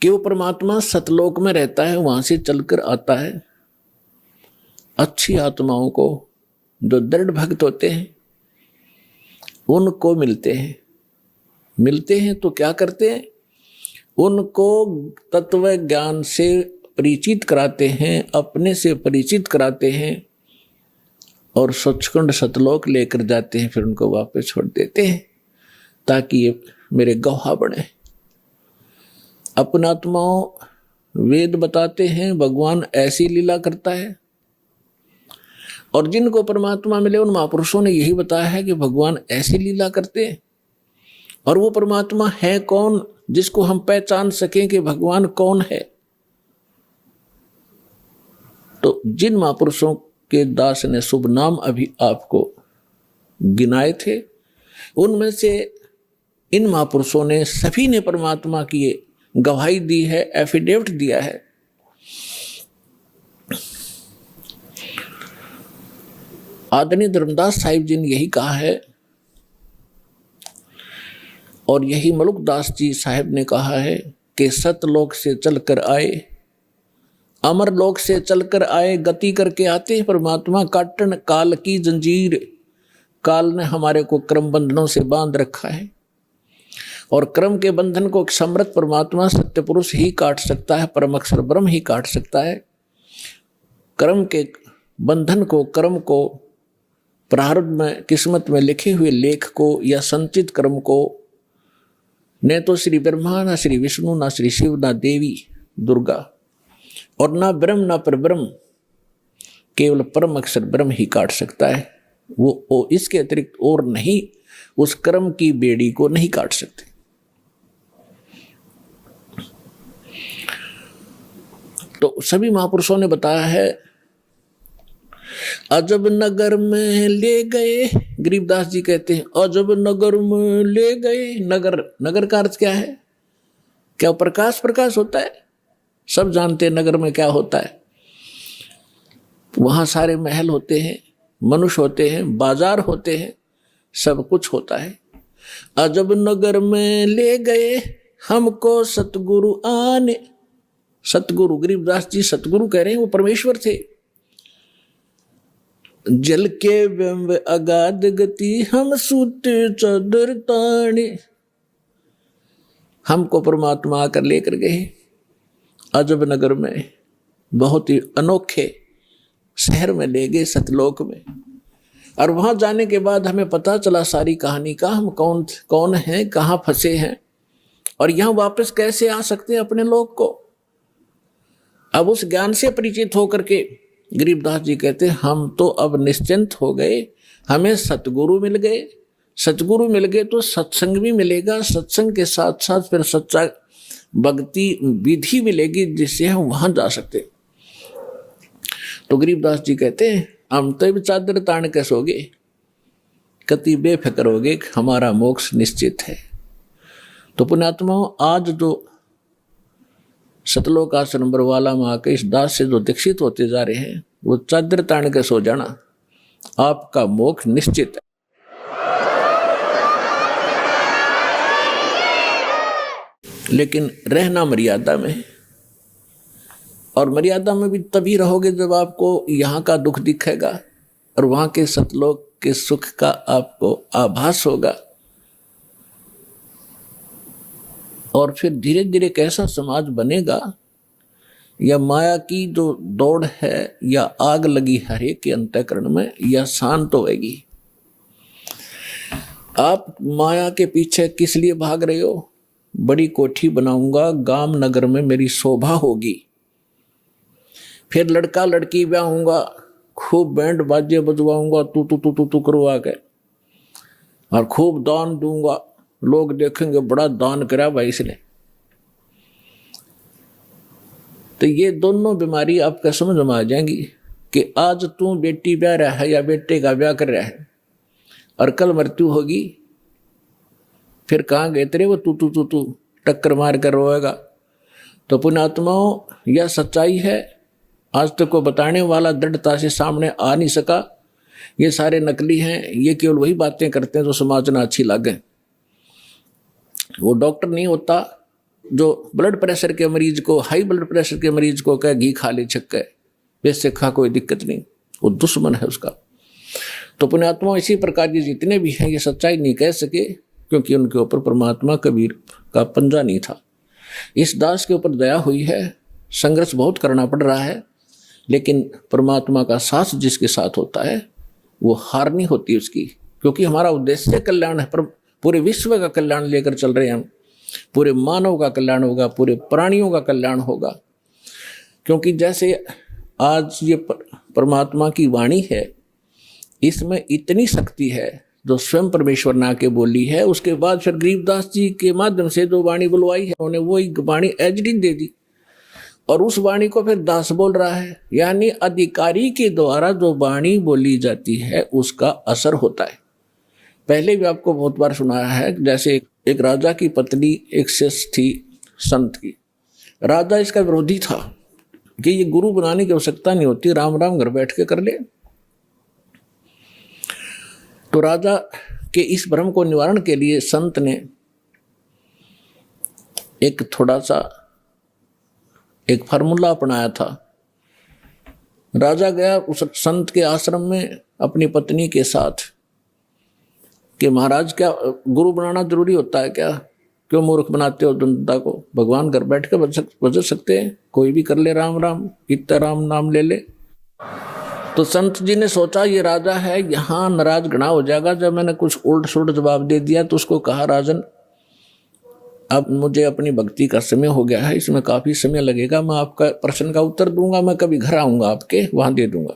कि वो परमात्मा सतलोक में रहता है, वहां से चलकर आता है। अच्छी आत्माओं को, जो दृढ़ भक्त होते हैं, उनको मिलते हैं तो क्या करते हैं? उनको तत्व ज्ञान से परिचित कराते हैं, अपने से परिचित कराते हैं और सचखंड सतलोक लेकर जाते हैं। फिर उनको वापस छोड़ देते हैं ताकि ये मेरे गवाह बने। अपना आत्माओं वेद बताते हैं भगवान ऐसी लीला करता है, और जिनको परमात्मा मिले उन महापुरुषों ने यही बताया है कि भगवान ऐसी लीला करते हैं। और वो परमात्मा है कौन जिसको हम पहचान सकें कि भगवान कौन है? तो जिन महापुरुषों के दास ने शुभ नाम अभी आपको गिनाए थे, उनमें से इन महापुरुषों ने सभी ने परमात्मा की गवाही दी है, एफिडेविट दिया है। आदरणीय धर्मदास साहिब जी ने यही कहा है, और यही मलुकदास जी साहिब ने कहा है कि सतलोक से चलकर आए, अमर लोक से चलकर आए, गति करके आते हैं परमात्मा। काटन काल की जंजीर, काल ने हमारे को क्रम बंधनों से बांध रखा है, और क्रम के बंधन को समर्थ परमात्मा सत्य पुरुष ही काट सकता है, परम अक्षर ब्रह्म ही काट सकता है। कर्म के बंधन को, कर्म को, प्रारब्ध में किस्मत में लिखे हुए लेख को या संचित कर्म को न तो श्री ब्रह्मा, ना श्री विष्णु, ना श्री शिव, ना देवी दुर्गा, और ना ब्रह्म ना परब्रह्म, केवल परम अक्षर ब्रह्म ही काट सकता है। वो इसके अतिरिक्त और नहीं, उस कर्म की बेड़ी को नहीं काट सकते। तो सभी महापुरुषों ने बताया है। अजब नगर में ले गए, गरीबदास जी कहते हैं अजब नगर में ले गए। नगर, नगर का अर्थ क्या है? क्या प्रकाश प्रकाश होता है? सब जानते हैं नगर में क्या होता है। वहां सारे महल होते हैं, मनुष्य होते हैं, बाजार होते हैं, सब कुछ होता है। अजब नगर में ले गए हमको सतगुरु आने। सतगुरु, गरीबदास जी सतगुरु कह रहे हैं, वो परमेश्वर थे। जल के बिंब अगाध गति हम सूते चादर ताने। हमको परमात्मा आकर लेकर गए अजब नगर में, बहुत ही अनोखे शहर में ले गए, सतलोक में। और वहां जाने के बाद हमें पता चला सारी कहानी का, हम कौन हैं, कहाँ फंसे हैं, और यहां वापस कैसे आ सकते हैं अपने लोक को। अब उस ज्ञान से परिचित होकर के गरीबदास जी कहते हैं हम तो अब निश्चिंत हो गए, हमें सतगुरु मिल गए। सतगुरु मिल गए तो सत्संग भी मिलेगा, सत्संग के साथ साथ फिर सच्चा भक्ति विधि मिलेगी जिससे हम वहां जा सकते। तो गरीबदास जी कहते हैं हम तो भी चादर तान के सोगे, कति बेफिक्र होगे, हमारा मोक्ष निश्चित है। तो पुण्यात्माओं, आज जो सतलोक आश्रम बरवाला माँ के इस दास से जो दीक्षित होते जा रहे हैं, वो चादर तान के सो जाना, आपका मोक्ष निश्चित है। लेकिन रहना मर्यादा में, और मर्यादा में भी तभी रहोगे जब आपको यहाँ का दुख दिखेगा और वहाँ के सतलोक के सुख का आपको आभास होगा। और फिर धीरे धीरे कैसा समाज बनेगा, या माया की जो दौड़ है या आग लगी हर एक के अंतःकरण में, या शांत होएगी। आप माया के पीछे किस लिए भाग रहे हो? बड़ी कोठी बनाऊंगा, गांव नगर में मेरी शोभा होगी, फिर लड़का लड़की ब्याह होगा, खूब बैंड बाजे बजवाऊंगा, तू करवा के, और खूब दान दूंगा, लोग देखेंगे बड़ा दान करा भाई इसने। तो ये दोनों बीमारी आपका समझ में आ जाएंगी कि आज तू बेटी ब्याह रहा है या बेटे का ब्याह कर रहा है, और कल मृत्यु होगी, फिर कहाँ गए तेरे वो तू टक्कर मार कर रोएगा। तो पुण्यात्माओं, यह सच्चाई है। आज तक को बताने वाला दृढ़ता से सामने आ नहीं सका। ये सारे नकली हैं, ये केवल वही बातें करते हैं जो समाज में अच्छी लगे। वो डॉक्टर नहीं होता, जो ब्लड प्रेशर के मरीज को, हाई ब्लड प्रेशर के मरीज को कहे घी खा ले छक्के, वैसे खा, कोई दिक्कत नहीं, वो दुश्मन है उसका। तो पुण्यात्मा इसी प्रकार के जितने भी हैं ये सच्चाई नहीं कह सके, क्योंकि उनके ऊपर परमात्मा कबीर का पंजा नहीं था। इस दास के ऊपर दया हुई है, संघर्ष बहुत करना पड़ रहा है, लेकिन परमात्मा का साथ जिसके साथ होता है वो हार नहीं होती उसकी, क्योंकि हमारा उद्देश्य कल्याण है। पर पूरे विश्व का कल्याण लेकर चल रहे हैं हम, पूरे मानव का कल्याण होगा, पूरे प्राणियों का कल्याण होगा। क्योंकि जैसे आज ये परमात्मा की वाणी है, इसमें इतनी शक्ति है जो स्वयं परमेश्वर ने आके बोली है। उसके बाद फिर गरीबदास जी के माध्यम से जो वाणी बुलवाई है, उन्होंने वही वाणी एचडी दे दी, और उस वाणी को फिर दास बोल रहा है। यानी अधिकारी के द्वारा जो वाणी बोली जाती है उसका असर होता है। पहले भी आपको बहुत बार सुनाया है, जैसे एक राजा की पत्नी एक शिष्य थी संत की। राजा इसका विरोधी था कि ये गुरु बनाने की आवश्यकता नहीं होती, राम राम घर बैठ के कर ले। तो राजा के इस भ्रम को निवारण के लिए संत ने एक थोड़ा सा एक फार्मूला अपनाया था। राजा गया उस संत के आश्रम में अपनी पत्नी के साथ कि महाराज क्या गुरु बनाना जरूरी होता है क्या? क्यों मूर्ख बनाते हो जनता को? भगवान घर बैठ के बज सकते हैं, कोई भी कर ले राम राम, इतना राम नाम ले ले। तो संत जी ने सोचा ये राजा है, यहाँ नाराज घना हो जाएगा। जब मैंने कुछ उल्ट सुल्ट जवाब दे दिया तो उसको कहा, राजन अब मुझे अपनी भक्ति का समय हो गया है, इसमें काफ़ी समय लगेगा, मैं आपका प्रश्न का उत्तर दूंगा, मैं कभी घर आऊँगा आपके वहाँ दे दूंगा,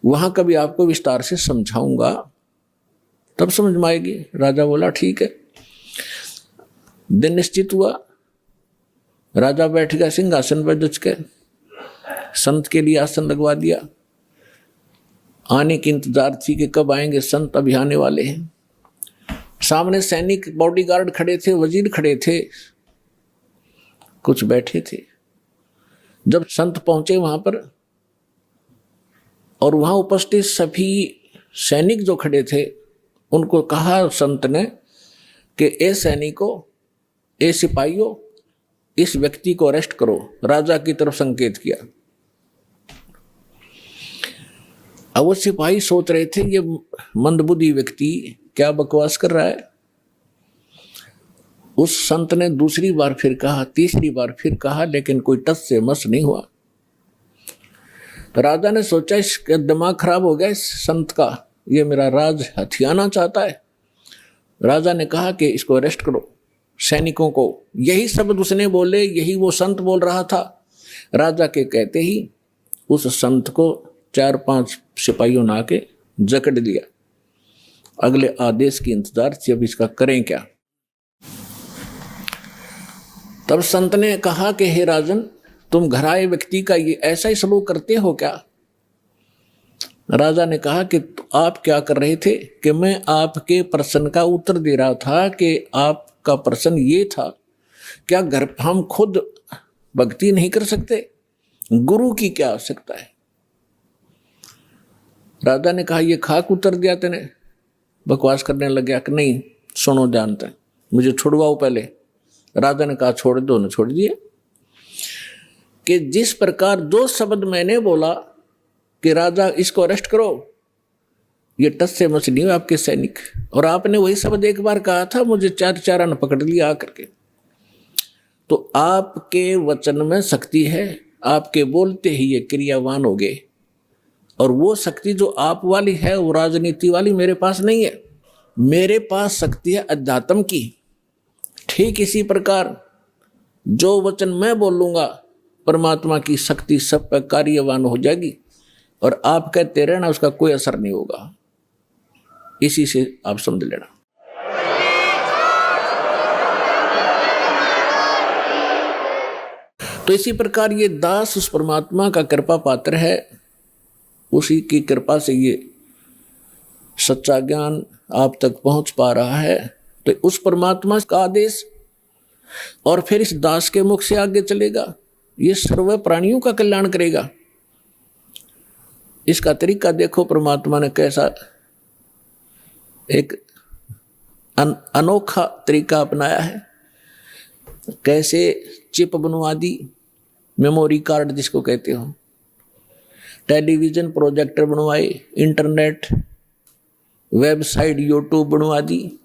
वहाँ कभी आपको विस्तार से समझाऊंगा, तब समझ में आएगी। राजा बोला ठीक है। दिन निश्चित हुआ, राजा बैठ गया सिंहासन पर जच के, संत के लिए आसन लगवा दिया। आने की इंतजार थी कि कब आएंगे संत, अभी आने वाले हैं। सामने सैनिक बॉडीगार्ड खड़े थे, वजीर खड़े थे, कुछ बैठे थे। जब संत पहुंचे वहां पर, और वहां उपस्थित सभी सैनिक जो खड़े थे उनको कहा संत ने कि ए सैनिकों, ए सिपाहियों, इस व्यक्ति को अरेस्ट करो। राजा की तरफ संकेत किया। अब वो सिपाही सोच रहे थे ये मंदबुद्धि व्यक्ति क्या बकवास कर रहा है। उस संत ने दूसरी बार फिर कहा, तीसरी बार फिर कहा, लेकिन कोई टस से मस नहीं हुआ। राजा ने सोचा इसका दिमाग खराब हो गया इस संत का, ये मेरा राज हथियाना चाहता है। राजा ने कहा कि इसको अरेस्ट करो, सैनिकों को। यही शब्द उसने बोले, यही वो संत बोल रहा था। राजा के कहते ही उस संत को 4-5 सिपाहियों ने आके जकड़ दिया। अगले आदेश की इंतजार थी, अब इसका करें क्या। तब संत ने कहा कि हे राजन, तुम घर आए व्यक्ति का ये ऐसा ही सलूक करते हो क्या? राजा ने कहा कि आप क्या कर रहे थे? कि मैं आपके प्रश्न का उत्तर दे रहा था कि आपका प्रश्न ये था, क्या घर हम खुद भक्ति नहीं कर सकते? गुरु की क्या आवश्यकता है? राजा ने कहा ये खाक उत्तर दिया तेने। बकवास करने लग गया कि नहीं सुनो जानते, मुझे छुड़वाओ पहले। राजा ने कहा छोड़ दो, ने छोड़ दिए। कि जिस प्रकार जो शब्द मैंने बोला कि राजा इसको अरेस्ट करो, ये टस से मस नहीं हुए आपके सैनिक, और आपने वही शब्द एक बार कहा था, मुझे 4 ने पकड़ लिया आकर के। तो आपके वचन में शक्ति है, आपके बोलते ही ये क्रियावान हो गए, और वो शक्ति जो आप वाली है वो राजनीति वाली मेरे पास नहीं है। मेरे पास शक्ति है अध्यात्म की। ठीक इसी प्रकार जो वचन मैं बोलूंगा, परमात्मा की शक्ति सब पर कार्यवान हो जाएगी, और आप कहते रहना उसका कोई असर नहीं होगा। इसी से आप समझ लेना। तो इसी प्रकार ये दास उस परमात्मा का कृपा पात्र है, उसी की कृपा से ये सच्चा ज्ञान आप तक पहुंच पा रहा है। तो उस परमात्मा का आदेश और फिर इस दास के मुख से आगे चलेगा, ये सर्व प्राणियों का कल्याण करेगा। इसका तरीका देखो, परमात्मा ने कैसा एक अनोखा तरीका अपनाया है। कैसे चिप बनवा दी, मेमोरी कार्ड जिसको कहते हो, टेलीविजन प्रोजेक्टर बनवाए, इंटरनेट, वेबसाइट, यूट्यूब बनवा दी।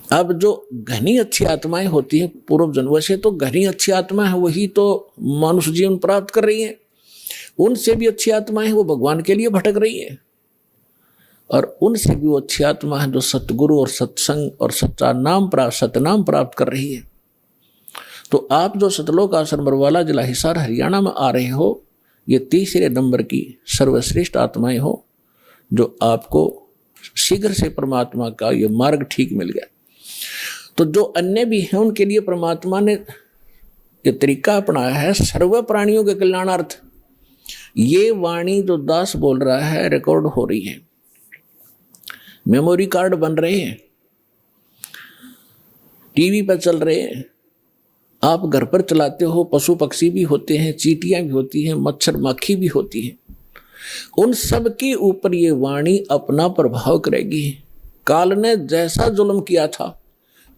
अब जो घनी अच्छी आत्माएं होती है पूर्व जन्म, वैसे तो घनी अच्छी आत्मा है वही तो मनुष्य जीवन प्राप्त कर रही है, उनसे भी अच्छी आत्माएं वो भगवान के लिए भटक रही है, और उनसे भी वो अच्छी आत्मा है जो सतगुरु और सत्संग और सतनाम प्राप्त कर रही है। तो आप जो सतलोक आश्रम बरवाला जिला हिसार हरियाणा में आ रहे हो, ये तीसरे नंबर की सर्वश्रेष्ठ आत्माएं हो जो आपको शीघ्र से परमात्मा का ये मार्ग ठीक मिल गया। तो जो अन्य भी हैं उनके लिए परमात्मा ने ये तरीका अपनाया है सर्व प्राणियों के कल्याणार्थ। ये वाणी जो दास बोल रहा है रिकॉर्ड हो रही है, मेमोरी कार्ड बन रहे हैं, टीवी पर चल रहे हैं, आप घर पर चलाते हो, पशु पक्षी भी होते हैं, चींटियां भी होती हैं, मच्छर माखी भी होती है, उन सब के ऊपर ये वाणी अपना प्रभाव करेगी। काल ने जैसा जुल्म किया था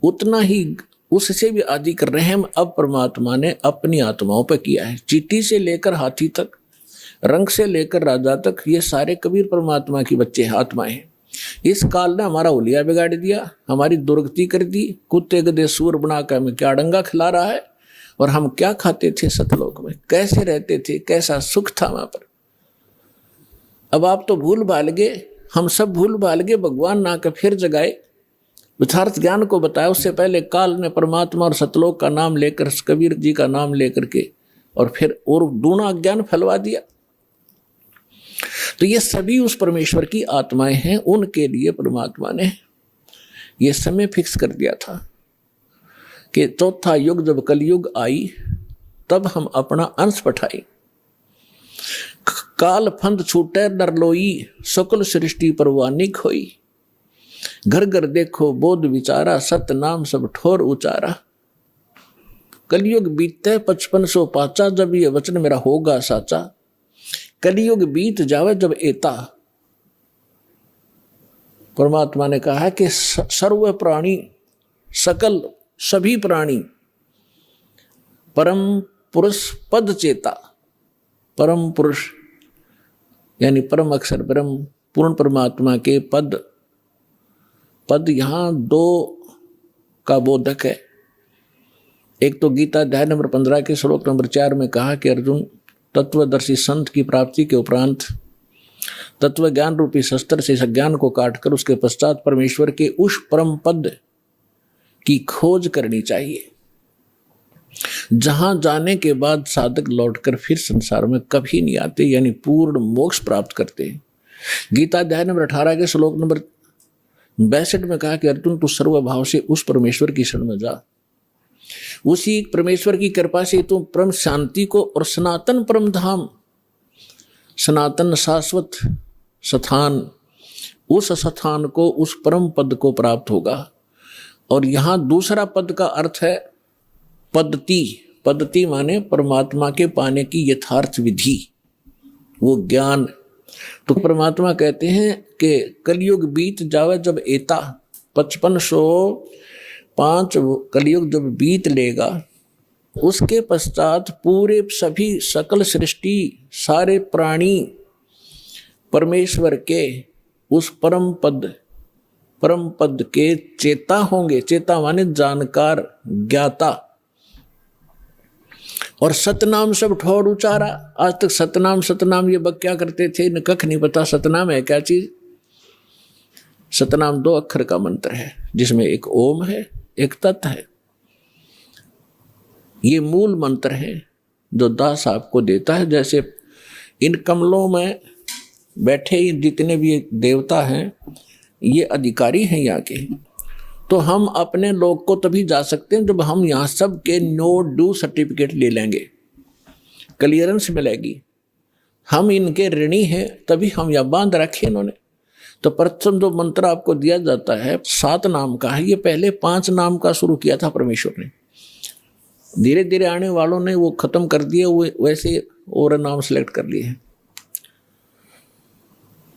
उतना ही उससे भी अधिक रहम अब परमात्मा ने अपनी आत्माओं पर किया है। चींटी से लेकर हाथी तक, रंग से लेकर राजा तक, ये सारे कबीर परमात्मा की बच्चे आत्माएं हैं। इस काल ने हमारा उलिया बिगाड़ दिया, हमारी दुर्गति कर दी, कुत्ते गधे सूर बनाकर हमें क्या डंगा खिला रहा है, और हम क्या खाते थे सतलोक में, कैसे रहते थे, कैसा सुख था वहां पर। अब आप तो भूल भाल गए, हम सब भूल भाल गए, भगवान ना के फिर जगाए, यथार्थ ज्ञान को बताया। उससे पहले काल ने परमात्मा और सतलोक का नाम लेकर, कबीर जी का नाम लेकर के, और फिर और दूना ज्ञान फैलवा दिया। तो ये सभी उस परमेश्वर की आत्माएं हैं, उनके लिए परमात्मा ने ये समय फिक्स कर दिया था कि चौथा युग जब कलयुग आई तब हम अपना अंश पठाई। काल फंद छूटे नरलोई, सकल सृष्टि परवानी खोई, घर घर देखो बोध विचारा, सत नाम सब ठोर उचारा। कलयुग बीते 5500 पाचा, जब ये वचन मेरा होगा साचा, कलयुग बीत जावे जब एता। परमात्मा ने कहा है कि सर्व प्राणी, सकल सभी प्राणी परम पुरुष पद चेता, परम पुरुष यानी परम अक्षर ब्रह्म पूर्ण परमात्मा के पद, पद यहां दो का बोधक है। एक तो गीता अध्याय नंबर 15 के श्लोक नंबर 4 में कहा कि अर्जुन, तत्वदर्शी संत की प्राप्ति के उपरांत तत्व ज्ञान रूपी शस्त्र से इस ज्ञान को काटकर उसके पश्चात परमेश्वर के उस परम पद की खोज करनी चाहिए, जहां जाने के बाद साधक लौटकर फिर संसार में कभी नहीं आते, यानी पूर्ण मोक्ष प्राप्त करते हैं। गीता अध्याय नंबर 18 के श्लोक नंबर 62 में कहा कि अर्जुन, तू सर्वभाव से उस परमेश्वर की शरण में जा, उसी परमेश्वर की कृपा से तुम परम शांति को और सनातन परम धाम, सनातन शाश्वत स्थान, उस स्थान को, उस परम पद को प्राप्त होगा। और यहां दूसरा पद का अर्थ है पद्धति। पद्धति माने परमात्मा के पाने की यथार्थ विधि, वो ज्ञान। तो परमात्मा कहते हैं कि कलयुग बीत जावे जब एता, 5505 कलयुग जब बीत लेगा, उसके पश्चात पूरे सभी सकल सृष्टि, सारे प्राणी परमेश्वर के उस परम पद के चेता होंगे। चेता माने जानकार, ज्ञाता। और सतनाम सब ठोर उचारा। आज तक सतनाम ये बक क्या करते थे, न कख नहीं पता सतनाम है क्या चीज। सतनाम 2 अक्षर का मंत्र है, जिसमें एक ओम है, एक तत् है। ये मूल मंत्र है जो दास आपको देता है। जैसे इन कमलों में बैठे जितने भी देवता हैं, ये अधिकारी हैं यहाँ के। तो हम अपने लोग को तभी जा सकते हैं जब हम यहाँ सब के नो डू सर्टिफिकेट ले लेंगे, क्लियरेंस मिलेगी। हम इनके ऋणी हैं, तभी हम यहाँ बांध रखे इन्होंने। तो प्रथम जो मंत्र आपको दिया जाता है 7 नाम का है। ये पहले 5 नाम का शुरू किया था परमेश्वर ने, धीरे धीरे आने वालों ने वो खत्म कर दिए, वो वैसे और नाम सेलेक्ट कर लिए हैं।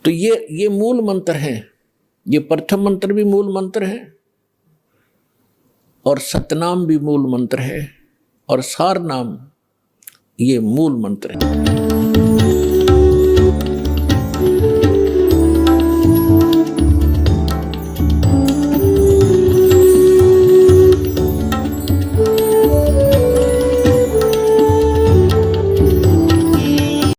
तो ये मूल मंत्र है। ये प्रथम मंत्र भी मूल मंत्र है, और सतनाम भी मूल मंत्र है और सार नाम ये मूल मंत्र है।